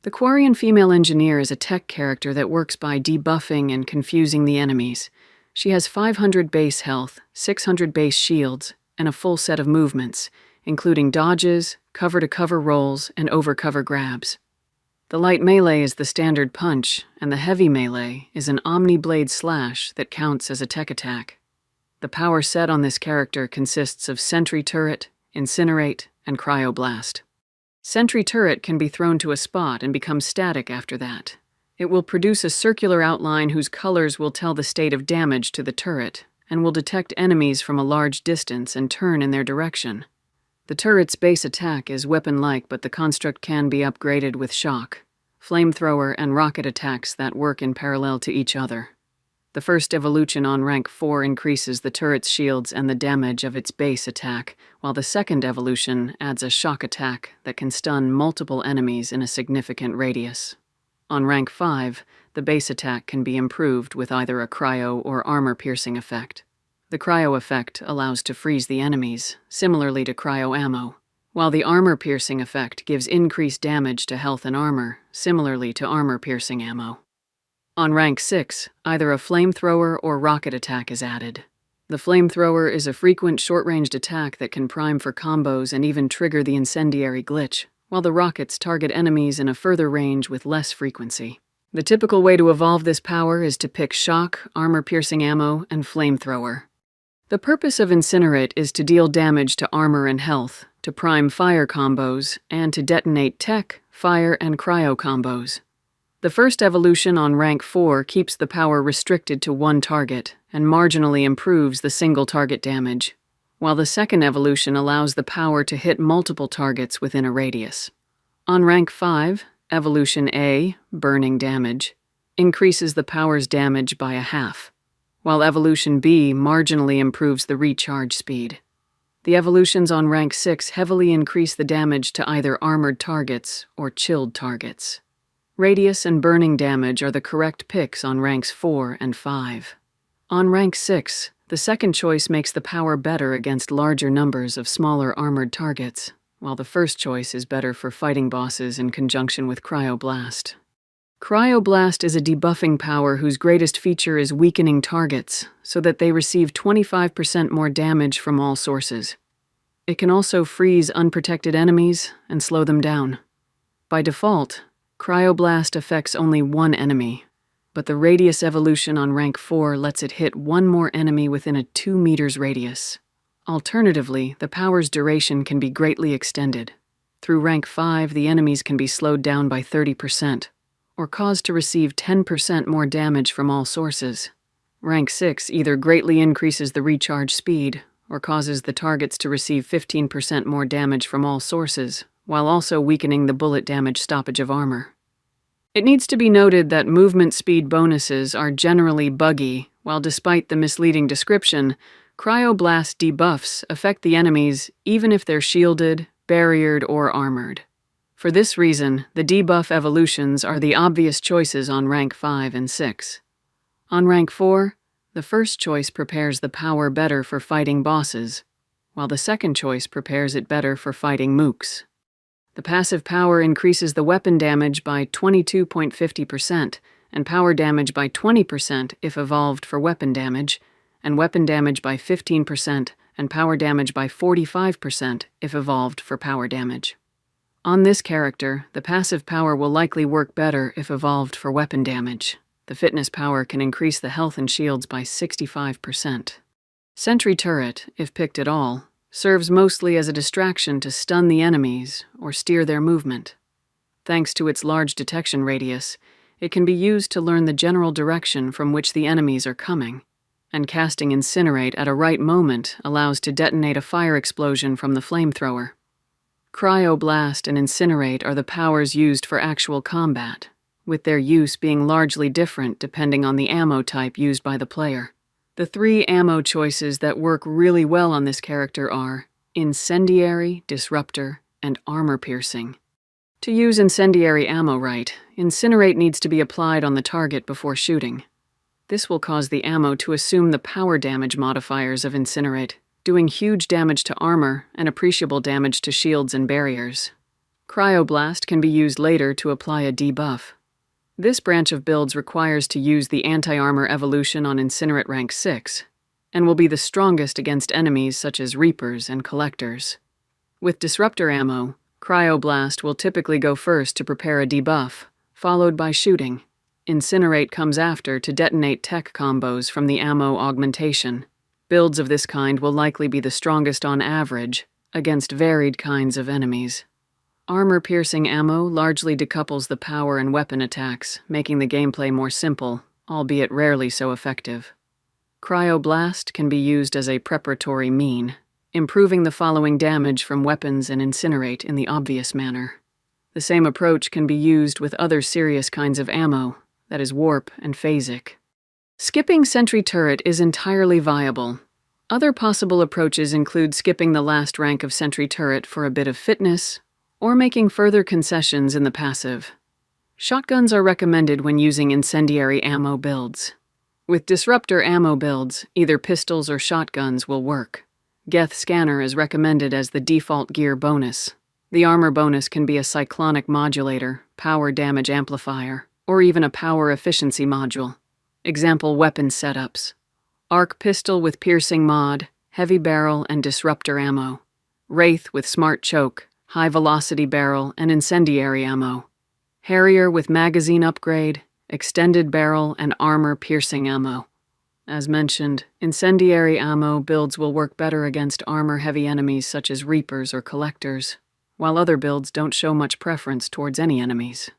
The Quarian female engineer is a tech character that works by debuffing and confusing the enemies. She has 500 base health, 600 base shields, and a full set of movements, including dodges, cover-to-cover rolls, and over-cover grabs. The light melee is the standard punch, and the heavy melee is an omni-blade slash that counts as a tech attack. The power set on this character consists of Sentry Turret, Incinerate, and Cryo Blast. Sentry Turret can be thrown to a spot and become static after that. It will produce a circular outline whose colors will tell the state of damage to the turret, and will detect enemies from a large distance and turn in their direction. The turret's base attack is weapon-like, but the construct can be upgraded with shock, flamethrower, and rocket attacks that work in parallel to each other. The first evolution on rank 4 increases the turret's shields and the damage of its base attack, while the second evolution adds a shock attack that can stun multiple enemies in a significant radius. On rank 5, the base attack can be improved with either a cryo or armor-piercing effect. The cryo effect allows to freeze the enemies, similarly to cryo ammo, while the armor-piercing effect gives increased damage to health and armor, similarly to armor-piercing ammo. On rank 6, either a flamethrower or rocket attack is added. The flamethrower is a frequent short-ranged attack that can prime for combos and even trigger the incendiary glitch, while the rockets target enemies in a further range with less frequency. The typical way to evolve this power is to pick shock, armor-piercing ammo, and flamethrower. The purpose of Incinerate is to deal damage to armor and health, to prime fire combos, and to detonate tech, fire, and cryo combos. The first evolution on rank 4 keeps the power restricted to one target and marginally improves the single target damage, while the second evolution allows the power to hit multiple targets within a radius. On rank 5, Evolution A, Burning Damage, increases the power's damage by a half, while Evolution B marginally improves the recharge speed. The evolutions on rank 6 heavily increase the damage to either armored targets or chilled targets. Radius and burning damage are the correct picks on ranks 4 and 5. On rank 6, the second choice makes the power better against larger numbers of smaller armored targets, while the first choice is better for fighting bosses in conjunction with Cryo Blast. Cryo Blast is a debuffing power whose greatest feature is weakening targets, so that they receive 25% more damage from all sources. It can also freeze unprotected enemies and slow them down. By default, Cryo Blast affects only one enemy, but the radius evolution on rank 4 lets it hit one more enemy within a 2 meters radius. Alternatively, the power's duration can be greatly extended. Through rank 5, the enemies can be slowed down by 30%, or caused to receive 10% more damage from all sources. Rank 6 either greatly increases the recharge speed, or causes the targets to receive 15% more damage from all sources, while also weakening the bullet damage stoppage of armor. It needs to be noted that movement speed bonuses are generally buggy, while despite the misleading description, Cryo Blast debuffs affect the enemies even if they're shielded, barriered, or armored. For this reason, the debuff evolutions are the obvious choices on rank 5 and 6. On rank 4, the first choice prepares the power better for fighting bosses, while the second choice prepares it better for fighting mooks. The passive power increases the weapon damage by 22.50% and power damage by 20% if evolved for weapon damage, and weapon damage by 15% and power damage by 45% if evolved for power damage. On this character, the passive power will likely work better if evolved for weapon damage. The fitness power can increase the health and shields by 65%. Sentry Turret, if picked at all, serves mostly as a distraction to stun the enemies or steer their movement. Thanks to its large detection radius, it can be used to learn the general direction from which the enemies are coming, and casting Incinerate at a right moment allows to detonate a fire explosion from the flamethrower. Cryo Blast and Incinerate are the powers used for actual combat, with their use being largely different depending on the ammo type used by the player. The 3 ammo choices that work really well on this character are Incendiary, Disruptor, and Armor-Piercing. To use incendiary ammo right, Incinerate needs to be applied on the target before shooting. This will cause the ammo to assume the power damage modifiers of Incinerate, doing huge damage to armor and appreciable damage to shields and barriers. Cryo Blast can be used later to apply a debuff. This branch of builds requires to use the anti-armor evolution on Incinerate rank 6, and will be the strongest against enemies such as Reapers and Collectors. With Disruptor ammo, Cryo Blast will typically go first to prepare a debuff, followed by shooting. Incinerate comes after to detonate tech combos from the ammo augmentation. Builds of this kind will likely be the strongest on average against varied kinds of enemies. Armor-piercing ammo largely decouples the power and weapon attacks, making the gameplay more simple, albeit rarely so effective. Cryo Blast can be used as a preparatory mean, improving the following damage from weapons and Incinerate in the obvious manner. The same approach can be used with other serious kinds of ammo, that is warp and phasic. Skipping Sentry Turret is entirely viable. Other possible approaches include skipping the last rank of Sentry Turret for a bit of fitness, or making further concessions in the passive. Shotguns are recommended when using incendiary ammo builds. With disruptor ammo builds, either pistols or shotguns will work. Geth Scanner is recommended as the default gear bonus. The armor bonus can be a cyclonic modulator, power damage amplifier, or even a power efficiency module. Example weapon setups: Arc Pistol with Piercing Mod, Heavy Barrel and Disruptor ammo. Wraith with Smart Choke, High Velocity Barrel and Incendiary ammo. Harrier with Magazine Upgrade, Extended Barrel and Armor Piercing ammo. As mentioned, Incendiary ammo builds will work better against armor-heavy enemies such as Reapers or Collectors, while other builds don't show much preference towards any enemies.